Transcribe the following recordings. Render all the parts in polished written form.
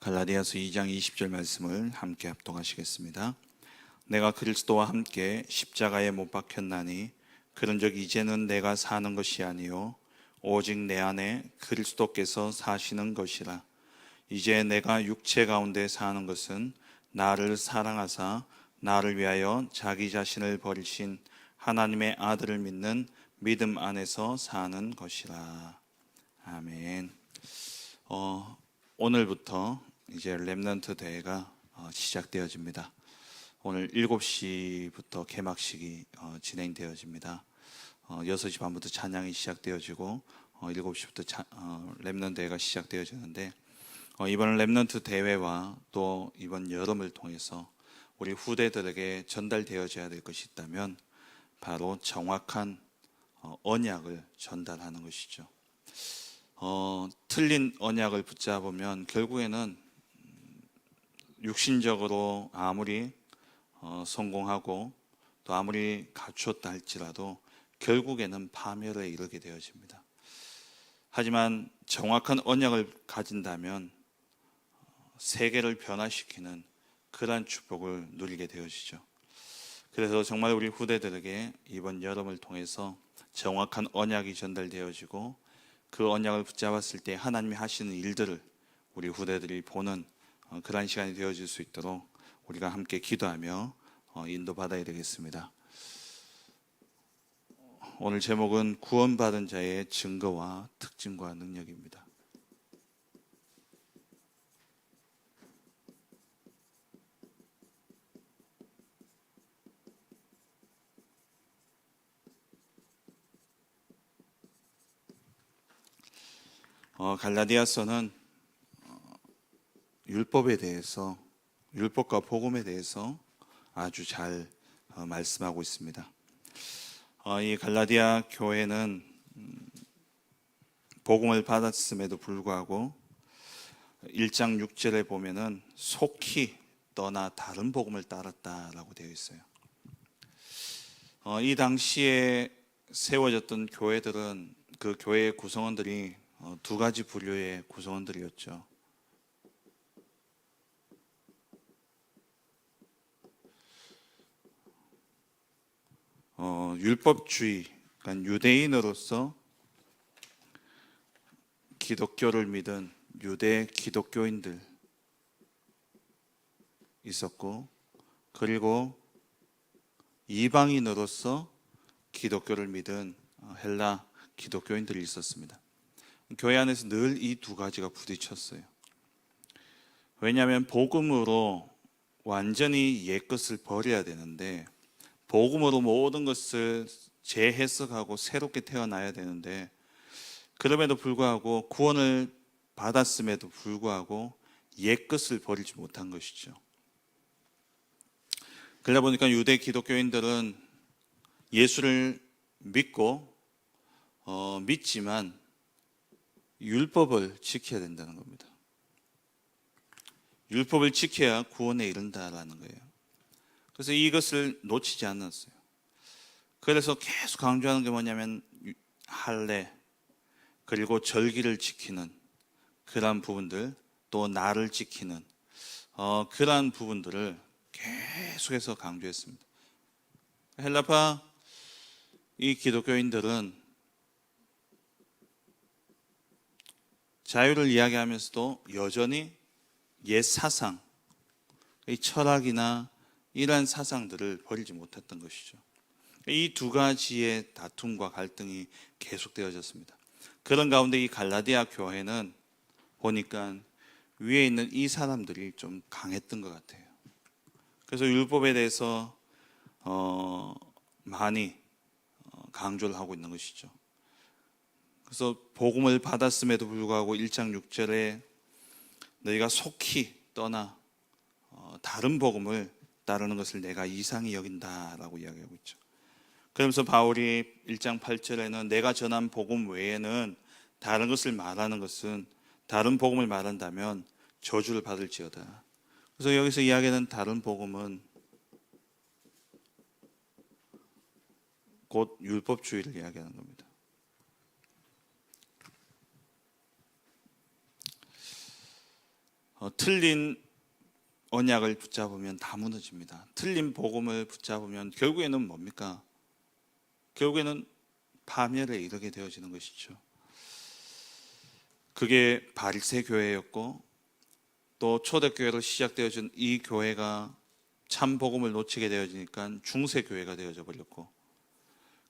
갈라디아서 2장 20절 말씀을 함께 합독하시겠습니다. 내가 그리스도와 함께 십자가에 못 박혔나니 그런즉 이제는 내가 사는 것이 아니요 오직 내 안에 그리스도께서 사시는 것이라. 이제 내가 육체 가운데 사는 것은 나를 사랑하사 나를 위하여 자기 자신을 버리신 하나님의 아들을 믿는 믿음 안에서 사는 것이라. 아멘. 오늘부터 이제 렘넌트 대회가 시작되어집니다. 오늘 7시부터 개막식이 진행되어집니다. 6시 반부터 찬양이 시작되어지고 7시부터 렘넌트 대회가 시작되어지는데, 이번 렘넌트 대회와 또 이번 여름을 통해서 우리 후대들에게 전달되어져야 될 것이 있다면 바로 정확한 언약을 전달하는 것이죠. 틀린 언약을 붙잡으면 결국에는 육신적으로 아무리 성공하고 또 아무리 갖추었다 할지라도 결국에는 파멸에 이르게 되어집니다. 하지만 정확한 언약을 가진다면 세계를 변화시키는 그러한 축복을 누리게 되어지죠. 그래서 정말 우리 후대들에게 이번 여름을 통해서 정확한 언약이 전달되어지고 그 언약을 붙잡았을 때 하나님이 하시는 일들을 우리 후대들이 보는 그러한 시간이 되어질 수 있도록 우리가 함께 기도하며 인도받아야 되겠습니다. 오늘 제목은 구원받은 자의 증거와 특징과 능력입니다. 갈라디아서는 율법에 대해서, 율법과 복음에 대해서 아주 잘 말씀하고 있습니다. 이 갈라디아 교회는 복음을 받았음에도 불구하고 1장 6절에 보면은 속히 떠나 다른 복음을 따랐다라고 되어 있어요. 이 당시에 세워졌던 교회들은 그 교회의 구성원들이 두 가지 부류의 구성원들이었죠. 율법주의, 그러니까 유대인으로서 기독교를 믿은 유대 기독교인들 있었고, 그리고 이방인으로서 기독교를 믿은 헬라 기독교인들이 있었습니다. 교회 안에서 늘 이 두 가지가 부딪혔어요. 왜냐하면 복음으로 완전히 옛것을 버려야 되는데, 복음으로 모든 것을 재해석하고 새롭게 태어나야 되는데, 그럼에도 불구하고 구원을 받았음에도 불구하고 옛것을 버리지 못한 것이죠. 그러다 보니까 유대 기독교인들은 예수를 믿지만 율법을 지켜야 된다는 겁니다. 율법을 지켜야 구원에 이른다라는 거예요. 그래서 이것을 놓치지 않았어요. 그래서 계속 강조하는 게 뭐냐면 할례, 그리고 절기를 지키는 그러한 부분들, 또 나를 지키는 그러한 부분들을 계속해서 강조했습니다. 헬라파 이 기독교인들은 자유를 이야기하면서도 여전히 옛 사상, 이 철학이나 이러한 사상들을 버리지 못했던 것이죠. 이 두 가지의 다툼과 갈등이 계속되어졌습니다. 그런 가운데 이 갈라디아 교회는 보니까 위에 있는 이 사람들이 좀 강했던 것 같아요. 그래서 율법에 대해서 많이 강조를 하고 있는 것이죠. 그래서 복음을 받았음에도 불구하고 1장 6절에 너희가 속히 떠나 다른 복음을 따르는 것을 내가 이상히 여긴다라고 이야기하고 있죠. 그러면서 바울이 1장 8절에는 내가 전한 복음 외에는 다른 것을 말하는 것은, 다른 복음을 말한다면 저주를 받을지어다. 그래서 여기서 이야기하는 다른 복음은 곧 율법주의를 이야기하는 겁니다. 틀린 언약을 붙잡으면 다 무너집니다. 틀린 복음을 붙잡으면 결국에는 뭡니까? 결국에는 파멸에 이르게 되어지는 것이죠. 그게 바리새 교회였고, 또 초대교회로 시작되어진 이 교회가 참 복음을 놓치게 되어지니까 중세교회가 되어져 버렸고,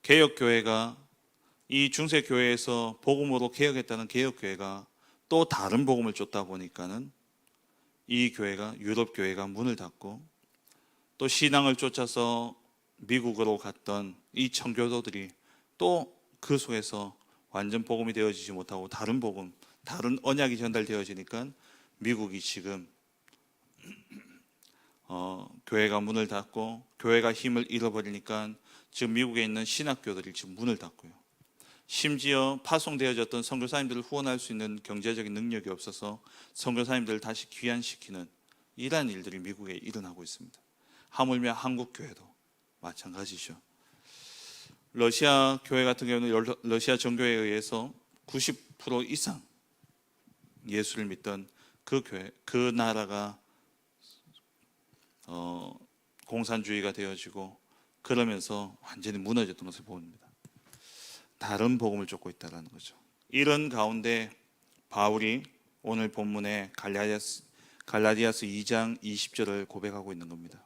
개혁교회가 이 중세교회에서 복음으로 개혁했다는 개혁교회가 또 다른 복음을 쫓다 보니까는 이 교회가, 유럽교회가 문을 닫고, 또 신앙을 쫓아서 미국으로 갔던 이 청교도들이 또 그 속에서 완전 복음이 되어지지 못하고 다른 복음, 다른 언약이 전달되어지니까 미국이 지금 교회가 문을 닫고, 교회가 힘을 잃어버리니까 지금 미국에 있는 신학교들이 지금 문을 닫고요. 심지어 파송되어졌던 선교사님들을 후원할 수 있는 경제적인 능력이 없어서 선교사님들을 다시 귀환시키는 이러한 일들이 미국에 일어나고 있습니다. 하물며 한국 교회도 마찬가지죠. 러시아 교회 같은 경우는 러시아 정교회에 의해서 90% 이상 예수를 믿던 그 교회, 그 나라가 공산주의가 되어지고 그러면서 완전히 무너졌던 것을 보입니다. 다른 복음을 쫓고 있다는 거죠. 이런 가운데 바울이 오늘 본문에 갈라디아서 2장 20절을 고백하고 있는 겁니다.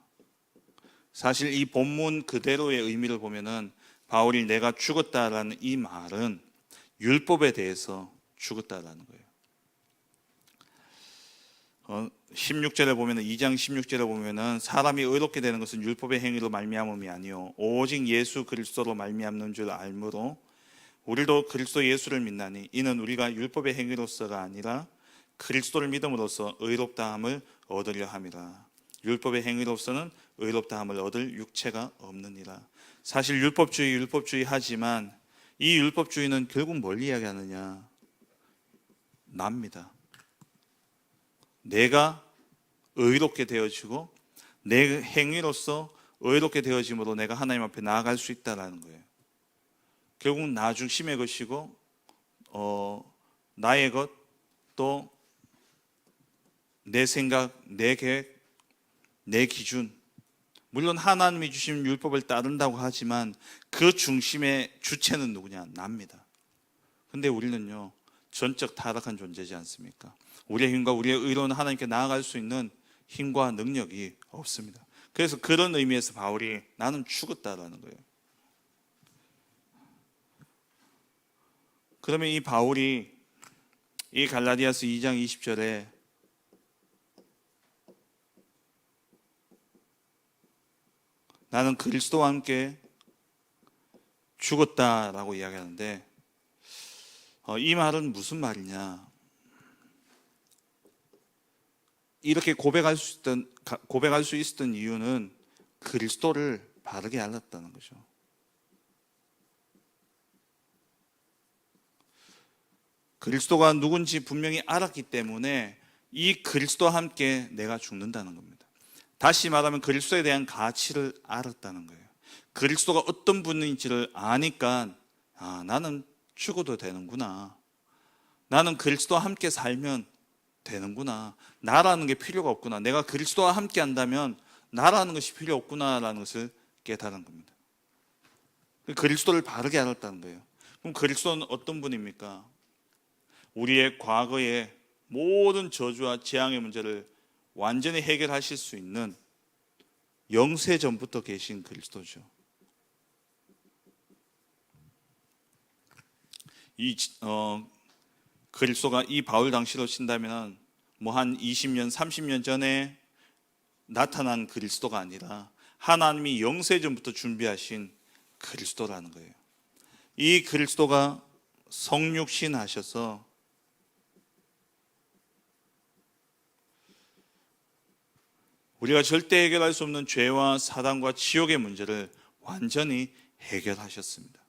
사실 이 본문 그대로의 의미를 보면은 바울이 내가 죽었다라는 이 말은 율법에 대해서 죽었다라는 거예요. 16절에 보면은, 2장 16절에 보면은 사람이 의롭게 되는 것은 율법의 행위로 말미암음이 아니요 오직 예수 그리스도로 말미암는 줄 알므로 우리도 그리스도 예수를 믿나니 이는 우리가 율법의 행위로서가 아니라 그리스도를 믿음으로써 의롭다함을 얻으려 함이라. 율법의 행위로서는 의롭다함을 얻을 육체가 없느니라. 사실 율법주의 하지만 이 율법주의는 결국 뭘 이야기하느냐? 납니다. 내가 의롭게 되어지고 내 행위로서 의롭게 되어짐으로 내가 하나님 앞에 나아갈 수 있다는 거예요. 결국 나 중심의 것이고 나의 것, 또 내 생각, 내 계획, 내 기준, 물론 하나님이 주신 율법을 따른다고 하지만 그 중심의 주체는 누구냐? 납니다. 근데 우리는요, 전적 타락한 존재지 않습니까? 우리의 힘과 우리의 의로는 하나님께 나아갈 수 있는 힘과 능력이 없습니다. 그래서 그런 의미에서 바울이 나는 죽었다라는 거예요. 그러면 이 바울이 이 갈라디아서 2장 20절에 나는 그리스도와 함께 죽었다라고 이야기하는데, 이 말은 무슨 말이냐? 이렇게 고백할 수 있었던 이유는 그리스도를 바르게 알았다는 거죠. 그리스도가 누군지 분명히 알았기 때문에 이 그리스도와 함께 내가 죽는다는 겁니다. 다시 말하면 그리스도에 대한 가치를 알았다는 거예요. 그리스도가 어떤 분인지를 아니까 나는 죽어도 되는구나. 나는 그리스도와 함께 살면 되는구나. 나라는 게 필요가 없구나. 내가 그리스도와 함께 한다면 나라는 것이 필요 없구나라는 것을 깨달은 겁니다. 그리스도를 바르게 알았다는 거예요. 그럼 그리스도는 어떤 분입니까? 우리의 과거의 모든 저주와 재앙의 문제를 완전히 해결하실 수 있는 영세 전부터 계신 그리스도죠. 그리스도가 이 바울 당시로 친다면 한 20년, 30년 전에 나타난 그리스도가 아니라 하나님이 영세 전부터 준비하신 그리스도라는 거예요. 이 그리스도가 성육신 하셔서 우리가 절대 해결할 수 없는 죄와 사단과 지옥의 문제를 완전히 해결하셨습니다.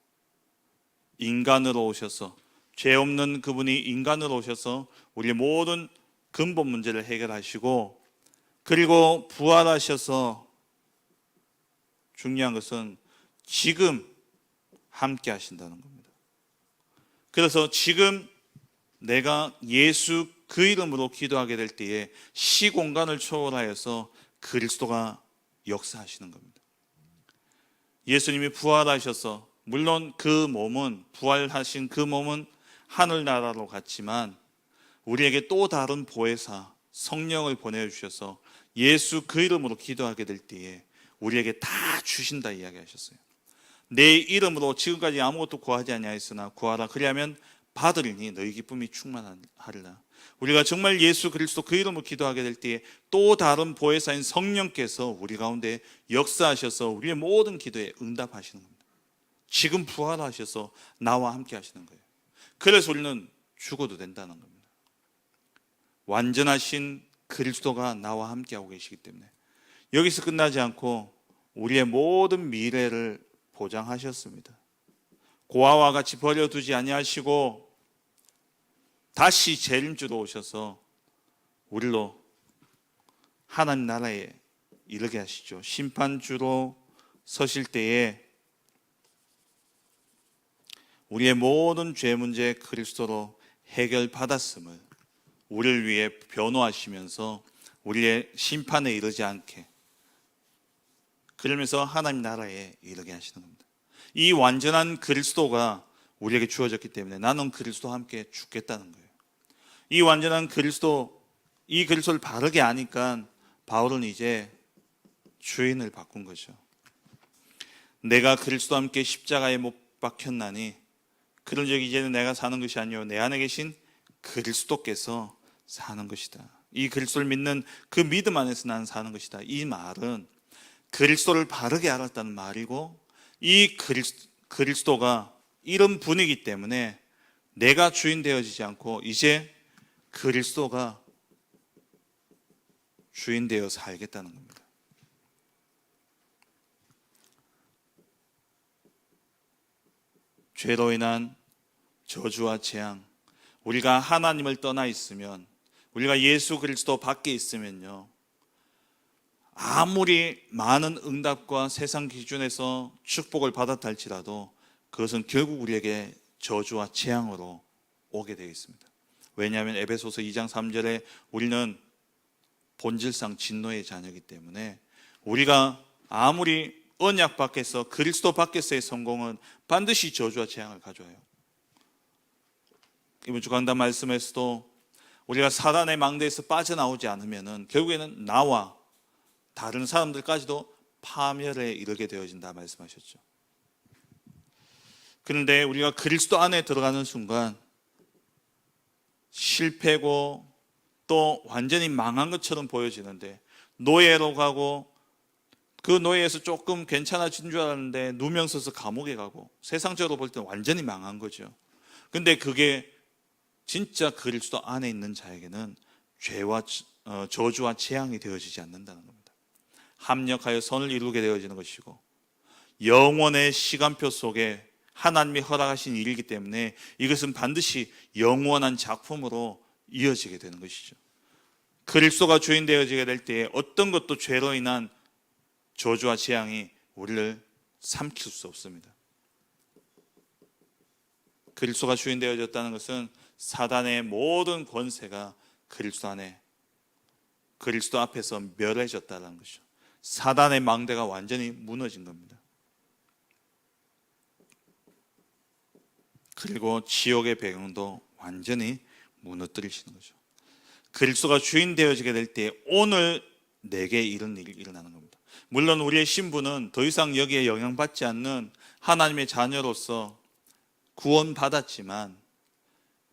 인간으로 오셔서, 죄 없는 그분이 인간으로 오셔서 우리의 모든 근본 문제를 해결하시고, 그리고 부활하셔서 중요한 것은 지금 함께 하신다는 겁니다. 그래서 지금 내가 예수 그 이름으로 기도하게 될 때에 시공간을 초월하여서 그리스도가 역사하시는 겁니다. 예수님이 부활하셔서 물론 그 몸은 부활하신 그 몸은 하늘나라로 갔지만 우리에게 또 다른 보혜사 성령을 보내주셔서 예수 그 이름으로 기도하게 될 때에 우리에게 다 주신다 이야기하셨어요. 내 이름으로 지금까지 아무것도 구하지 아니하였으나 구하라 그리하면 받으리니 너희 기쁨이 충만하리라. 우리가 정말 예수 그리스도 그 이름으로 기도하게 될 때에 또 다른 보혜사인 성령께서 우리 가운데 역사하셔서 우리의 모든 기도에 응답하시는 겁니다. 지금 부활하셔서 나와 함께 하시는 거예요. 그래서 우리는 죽어도 된다는 겁니다. 완전하신 그리스도가 나와 함께하고 계시기 때문에 여기서 끝나지 않고 우리의 모든 미래를 보장하셨습니다. 고아와 같이 버려두지 아니하시고 다시 재림주로 오셔서 우리로 하나님 나라에 이르게 하시죠. 심판주로 서실 때에 우리의 모든 죄 문제 그리스도로 해결받았음을 우리를 위해 변호하시면서 우리의 심판에 이르지 않게 그러면서 하나님 나라에 이르게 하시는 겁니다. 이 완전한 그리스도가 우리에게 주어졌기 때문에 나는 그리스도와 함께 죽겠다는 거예요. 이 완전한 그리스도, 이 그리스도를 바르게 아니까 바울은 이제 주인을 바꾼 거죠. 내가 그리스도와 함께 십자가에 못 박혔나니 그런즉 이제는 내가 사는 것이 아니요 내 안에 계신 그리스도께서 사는 것이다. 이 그리스도를 믿는 그 믿음 안에서 나는 사는 것이다. 이 말은 그리스도를 바르게 알았다는 말이고 이 그리스도가 이런 분이기 때문에 내가 주인 되어지지 않고 이제 그리스도가 주인 되어 살겠다는 겁니다. 죄로 인한 저주와 재앙, 우리가 하나님을 떠나 있으면, 우리가 예수 그리스도 밖에 있으면요, 아무리 많은 응답과 세상 기준에서 축복을 받았다 할지라도 그것은 결국 우리에게 저주와 재앙으로 오게 되어 있습니다. 왜냐하면 에베소서 2장 3절에 우리는 본질상 진노의 자녀이기 때문에 우리가 아무리 언약 밖에서 그리스도 밖에서의 성공은 반드시 저주와 재앙을 가져와요. 이번 주 강단 말씀에서도 우리가 사단의 망대에서 빠져나오지 않으면 결국에는 나와 다른 사람들까지도 파멸에 이르게 되어진다 말씀하셨죠. 그런데 우리가 그리스도 안에 들어가는 순간 실패고 또 완전히 망한 것처럼 보여지는데 노예로 가고 그 노예에서 조금 괜찮아진 줄 알았는데 누명 써서 감옥에 가고 세상적으로 볼 때는 완전히 망한 거죠. 근데 그게 진짜 그리스도 안에 있는 자에게는 죄와 저주와 재앙이 되어지지 않는다는 겁니다. 합력하여 선을 이루게 되어지는 것이고 영원의 시간표 속에 하나님이 허락하신 일이기 때문에 이것은 반드시 영원한 작품으로 이어지게 되는 것이죠. 그리스도가 주인 되어지게 될 때에 어떤 것도 죄로 인한 저주와 재앙이 우리를 삼킬 수 없습니다. 그리스도가 주인 되어졌다는 것은 사단의 모든 권세가 그리스도 안에, 그리스도 앞에서 멸해졌다는 것이죠. 사단의 망대가 완전히 무너진 겁니다. 그리고 지옥의 배경도 완전히 무너뜨리시는 거죠. 그리스도가 주인 되어지게 될 때 오늘 내게 이런 일이 일어나는 겁니다. 물론 우리의 신분은 더 이상 여기에 영향받지 않는 하나님의 자녀로서 구원받았지만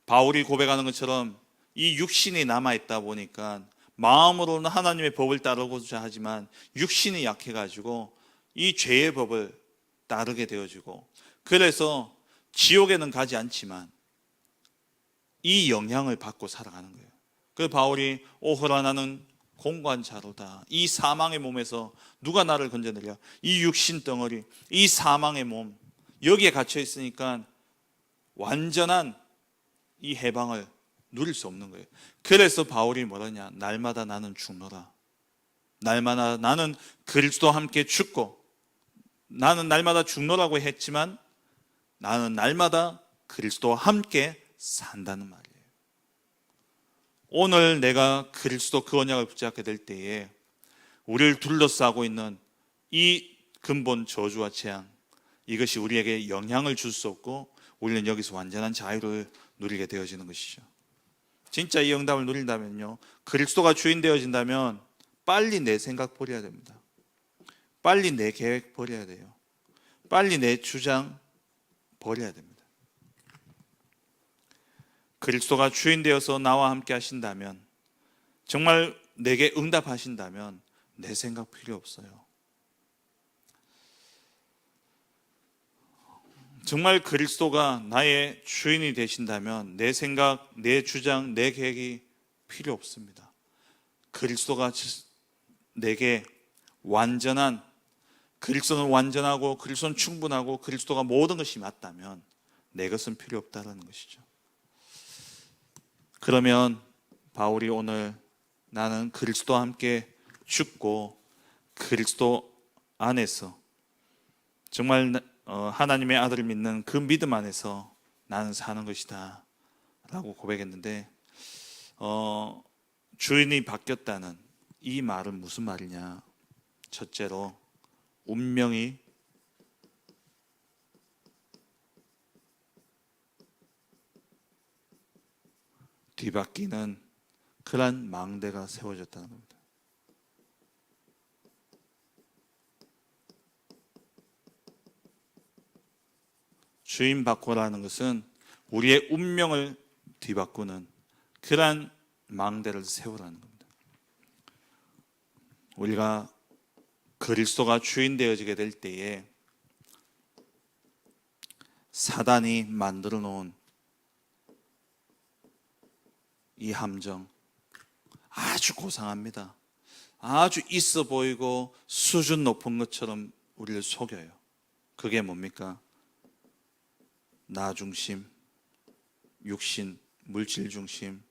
바울이 고백하는 것처럼 이 육신이 남아있다 보니까 마음으로는 하나님의 법을 따르고자 하지만 육신이 약해가지고 이 죄의 법을 따르게 되어지고 그래서 지옥에는 가지 않지만 이 영향을 받고 살아가는 거예요. 그 바울이 오호라 나는 공고한 자로다. 이 사망의 몸에서 누가 나를 건져내랴. 이 육신 덩어리, 이 사망의 몸 여기에 갇혀 있으니까 완전한 이 해방을 누릴 수 없는 거예요. 그래서 바울이 뭐라냐, 날마다 나는 죽노라. 날마다 나는 그리스도와 함께 죽고 나는 날마다 죽노라고 했지만 나는 날마다 그리스도와 함께 산다는 말이에요. 오늘 내가 그리스도 그 언약을 붙잡게 될 때에 우리를 둘러싸고 있는 이 근본 저주와 재앙, 이것이 우리에게 영향을 줄 수 없고 우리는 여기서 완전한 자유를 누리게 되어지는 것이죠. 진짜 이 응답을 누린다면요, 그리스도가 주인 되어진다면 빨리 내 생각 버려야 됩니다. 빨리 내 계획 버려야 돼요. 빨리 내 주장 버려야 됩니다. 그리스도가 주인 되어서 나와 함께 하신다면, 정말 내게 응답하신다면 내 생각 필요 없어요. 정말 그리스도가 나의 주인이 되신다면 내 생각, 내 주장, 내 계획이 필요 없습니다. 그리스도가 내게 완전한, 그리스도는 완전하고 그리스도는 충분하고 그리스도가 모든 것이 맞다면 내 것은 필요 없다는 것이죠. 그러면 바울이 오늘 나는 그리스도와 함께 죽고 그리스도 안에서 정말 하나님의 아들을 믿는 그 믿음 안에서 나는 사는 것이다 라고 고백했는데, 주인이 바뀌었다는 이 말은 무슨 말이냐? 첫째로 운명이 뒤바뀌는 그런 망대가 세워졌다는 겁니다. 주인 바꾸라는 것은 우리의 운명을 뒤바꾸는 그러한 망대를 세우라는 겁니다. 우리가 그리스도가 주인 되어지게 될 때에 사단이 만들어 놓은 이 함정, 아주 고상합니다. 아주 있어 보이고 수준 높은 것처럼 우리를 속여요. 그게 뭡니까? 나 중심, 육신, 물질 중심,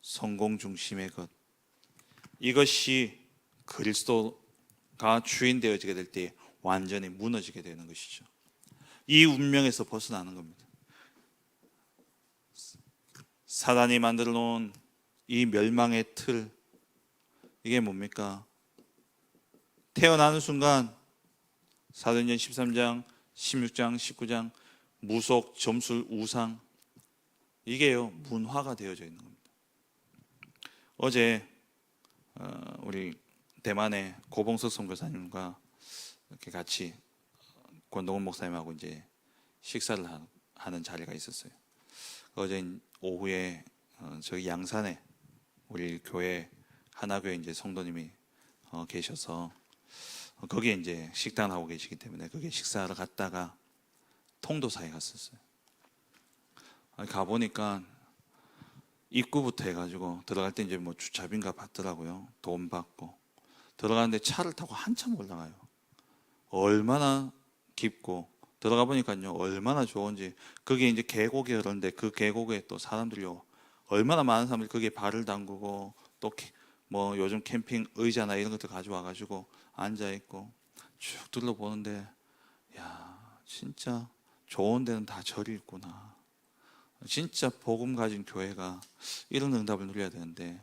성공 중심의 것, 이것이 그리스도가 주인 되어지게 될 때 완전히 무너지게 되는 것이죠. 이 운명에서 벗어나는 겁니다. 사단이 만들어 놓은 이 멸망의 틀, 이게 뭡니까? 태어나는 순간 사도행전 13장, 16장, 19장 무속, 점술, 우상, 이게요 문화가 되어져 있는 겁니다. 어제 우리 대만의 고봉석 선교사님과 이렇게 같이 권동훈 목사님하고 이제 식사를 하는 자리가 있었어요. 어제 오후에 저기 양산에 우리 교회 하나교회 이제 성도님이 계셔서 거기에 이제 식당을 하고 계시기 때문에 거기에 식사하러 갔다가 통도사에 갔었어요. 가보니까 입구부터 해가지고 들어갈 때 이제 뭐 주차비인가 받더라고요. 돈 받고 들어가는데 차를 타고 한참 올라가요. 얼마나 깊고 들어가 보니까요 얼마나 좋은지. 그게 이제 계곡이 흐르는데 그 계곡에 또 사람들이요 얼마나 많은 사람들이 거기에 발을 담그고 또 뭐 요즘 캠핑 의자나 이런 것들 가져와가지고 앉아 있고 쭉 둘러보는데, 야 진짜 좋은 데는 다 절이 있구나. 진짜 복음 가진 교회가 이런 응답을 누려야 되는데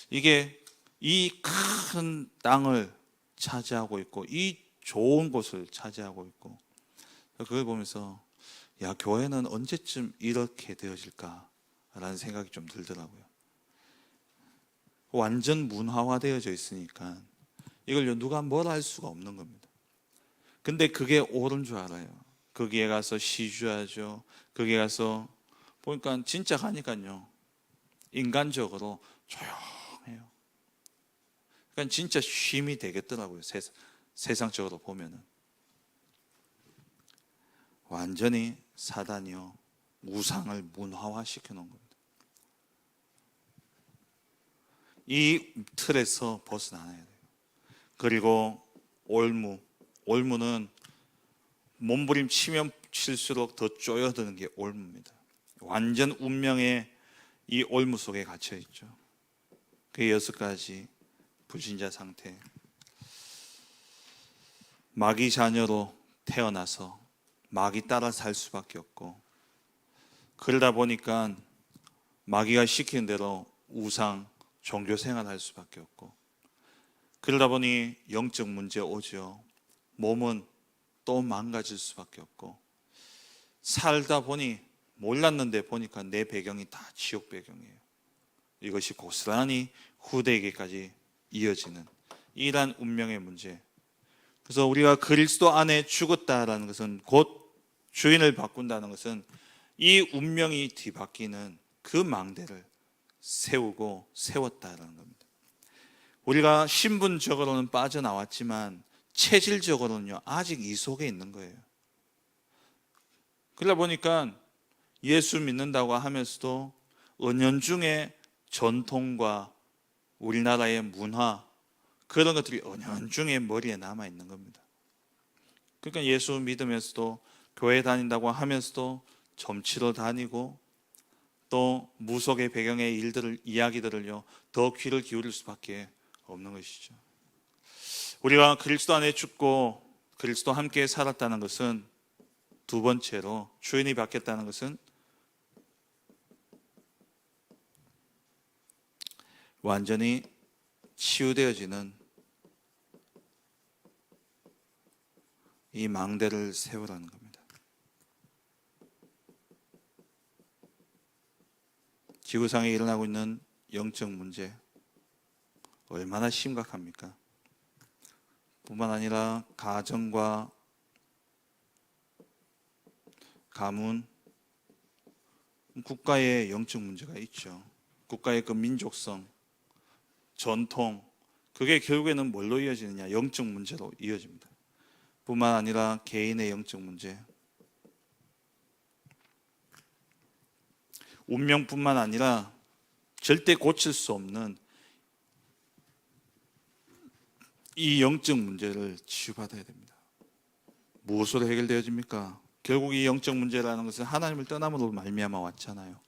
이게 이 큰 땅을 차지하고 있고 이 좋은 곳을 차지하고 있고, 그걸 보면서 야 교회는 언제쯤 이렇게 되어질까라는 생각이 좀 들더라고요. 완전 문화화되어져 있으니까 이걸 누가 뭘 할 수가 없는 겁니다. 근데 그게 옳은 줄 알아요. 거기에 가서 시주하죠. 거기에 가서 보니까 진짜 가니까요 인간적으로 조용해요. 그러니까 진짜 쉼이 되겠더라고요. 세상적으로 보면은 완전히 사단이요 우상을 문화화 시켜 놓은 겁니다. 이 틀에서 벗어나야 돼요. 그리고 올무는 몸부림치면 칠수록 더 쪼여드는 게 올무입니다. 완전 운명의 이 올무 속에 갇혀 있죠. 그 6가지 불신자 상태. 마귀 자녀로 태어나서 마귀 따라 살 수밖에 없고, 그러다 보니까 마귀가 시키는 대로 우상, 종교 생활할 수밖에 없고, 그러다 보니 영적 문제 오죠. 몸은 또 망가질 수밖에 없고, 살다 보니 몰랐는데 보니까 내 배경이 다 지옥 배경이에요. 이것이 고스란히 후대에게까지 이어지는 이러한 운명의 문제. 그래서 우리가 그리스도 안에 죽었다라는 것은, 곧 주인을 바꾼다는 것은 이 운명이 뒤바뀌는 그 망대를 세우고 세웠다라는 겁니다. 우리가 신분적으로는 빠져나왔지만 체질적으로는요, 아직 이 속에 있는 거예요. 그러다 보니까 예수 믿는다고 하면서도 은연중에 전통과 우리나라의 문화, 그런 것들이 은연중에 머리에 남아 있는 겁니다. 그러니까 예수 믿으면서도, 교회 다닌다고 하면서도 점치러 다니고, 또 무속의 배경의 이야기들을요 더 귀를 기울일 수밖에 없는 것이죠. 우리가 그리스도 안에 죽고 그리스도 함께 살았다는 것은, 두 번째로 주인이 바뀌었다는 것은 완전히 치유되어지는 이 망대를 세우라는 겁니다. 지구상에 일어나고 있는 영적 문제 얼마나 심각합니까? 뿐만 아니라 가정과 가문, 국가의 영적 문제가 있죠. 국가의 그 민족성, 전통, 그게 결국에는 뭘로 이어지느냐? 영적 문제로 이어집니다. 뿐만 아니라 개인의 영적 문제, 운명뿐만 아니라 절대 고칠 수 없는 이 영적 문제를 치유받아야 됩니다. 무엇으로 해결되어집니까? 결국 이 영적 문제라는 것은 하나님을 떠남으로 말미암아 왔잖아요.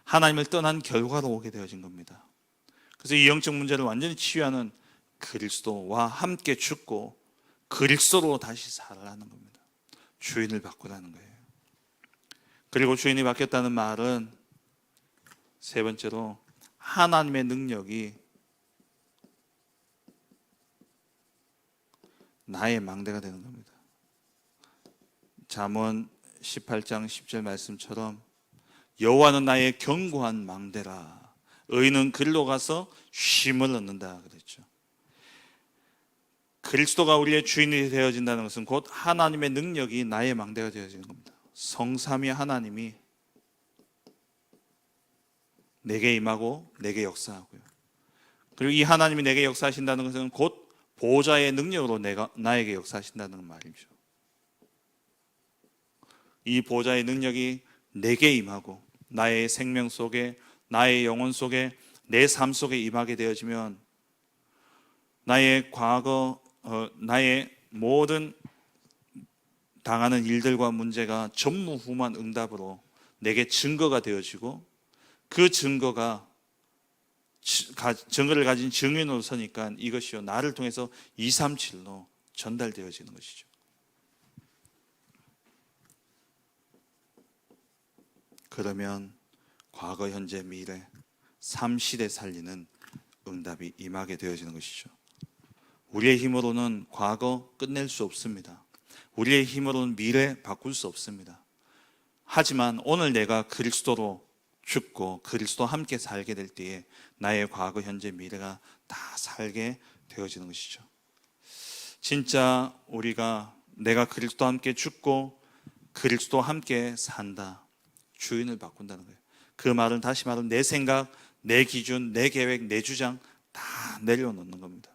하나님을 떠난 결과로 오게 되어진 겁니다. 그래서 이 영적 문제를 완전히 치유하는 그리스도와 함께 죽고 그리스도로 다시 살아라는 겁니다. 주인을 바꾸라는 거예요. 그리고 주인이 바뀌었다는 말은 세 번째로 하나님의 능력이 나의 망대가 되는 겁니다. 잠언 18장 10절 말씀처럼 여호와는 나의 견고한 망대라, 의인은 그리로 가서 쉼을 얻는다 그랬죠. 그리스도가 우리의 주인이 되어진다는 것은 곧 하나님의 능력이 나의 망대가 되어지는 겁니다. 성삼위 하나님이 내게 임하고 내게 역사하고요. 그리고 이 하나님이 내게 역사하신다는 것은 곧 보호자의 능력으로 나에게 역사하신다는 말이죠. 이 보호자의 능력이 내게 임하고 나의 생명 속에, 나의 영혼 속에, 내 삶 속에 임하게 되어지면 나의 과거, 나의 모든 당하는 일들과 문제가 전무후무한 응답으로 내게 증거가 되어지고, 그 증거를 가진 증인으로 서니까 이것이요 나를 통해서 237로 전달되어지는 것이죠. 그러면 과거, 현재, 미래 3시대 살리는 응답이 임하게 되어지는 것이죠. 우리의 힘으로는 과거 끝낼 수 없습니다. 우리의 힘으로는 미래 바꿀 수 없습니다. 하지만 오늘 내가 그리스도로 죽고 그리스도와 함께 살게 될 때에 나의 과거, 현재, 미래가 다 살게 되어지는 것이죠. 진짜 내가 그리스도와 함께 죽고 그리스도와 함께 산다, 주인을 바꾼다는 거예요. 그 말은, 다시 말하면 내 생각, 내 기준, 내 계획, 내 주장 다 내려놓는 겁니다.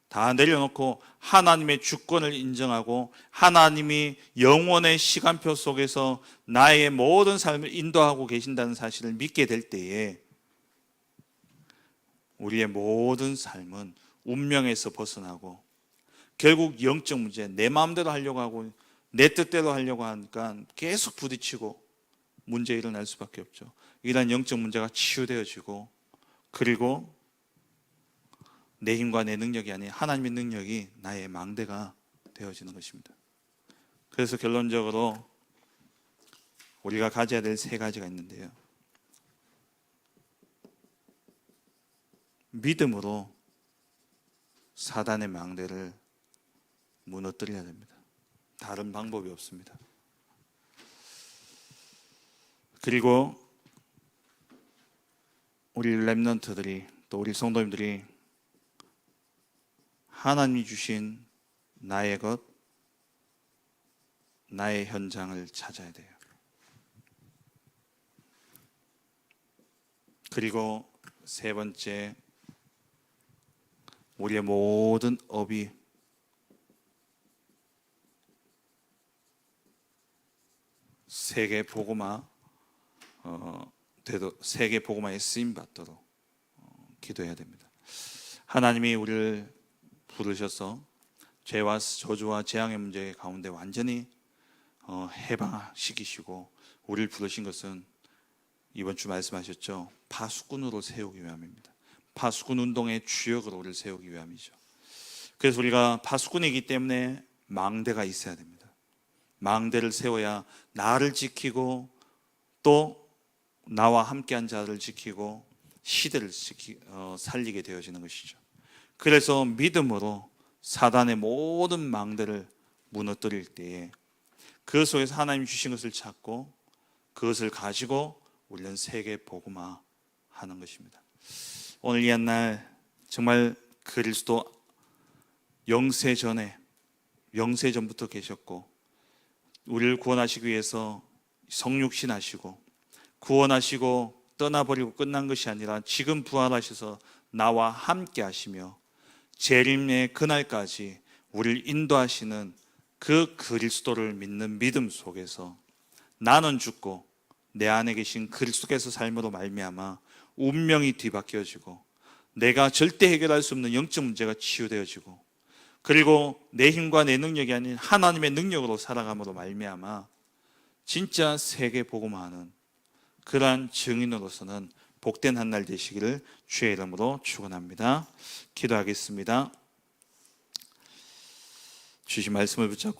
다 내려놓고 하나님의 주권을 인정하고 하나님이 영원의 시간표 속에서 나의 모든 삶을 인도하고 계신다는 사실을 믿게 될 때에 우리의 모든 삶은 운명에서 벗어나고 결국 영적 문제, 내 마음대로 하려고 하고 내 뜻대로 하려고 하니까 계속 부딪히고 문제 일어날 수밖에 없죠. 이러한 영적 문제가 치유되어지고, 그리고 내 힘과 내 능력이 아닌 하나님의 능력이 나의 망대가 되어지는 것입니다. 그래서 결론적으로 우리가 가져야 될 세 가지가 있는데요. 믿음으로 사단의 망대를 무너뜨려야 됩니다. 다른 방법이 없습니다. 그리고 우리 렘넌트들이, 또 우리 성도님들이 하나님이 주신 나의 것, 나의 현장을 찾아야 돼요. 그리고 세 번째, 우리의 모든 업이 세계 복음화 세계 복음화에 쓰임 받도록 기도해야 됩니다. 하나님이 우리를 부르셔서 죄와 저주와 재앙의 문제 가운데 완전히 해방시키시고 우리를 부르신 것은 이번 주 말씀하셨죠. 파수꾼으로 세우기 위함입니다. 파수꾼 운동의 주역으로 우리를 세우기 위함이죠. 그래서 우리가 파수꾼이기 때문에 망대가 있어야 됩니다. 망대를 세워야 나를 지키고 또 나와 함께한 자를 지키고 시대를 살리게 되어지는 것이죠. 그래서 믿음으로 사단의 모든 망대를 무너뜨릴 때에 그 속에서 하나님 주신 것을 찾고 그것을 가지고 우리는 세계 복음화 하는 것입니다. 오늘 이 한 날 정말 그리스도 영세전부터 계셨고 우리를 구원하시기 위해서 성육신하시고 구원하시고 떠나버리고 끝난 것이 아니라 지금 부활하셔서 나와 함께 하시며 재림의 그날까지 우리를 인도하시는 그 그리스도를 믿는 믿음 속에서 나는 죽고 내 안에 계신 그리스도께서 삶으로 말미암아 운명이 뒤바뀌어지고 내가 절대 해결할 수 없는 영적 문제가 치유되어지고 그리고 내 힘과 내 능력이 아닌 하나님의 능력으로 살아감으로 말미암아 진짜 세계 복음화하는 그러한 증인으로서는 복된 한 날 되시기를 주의 이름으로 축원합니다. 기도하겠습니다. 주신 말씀을 붙잡고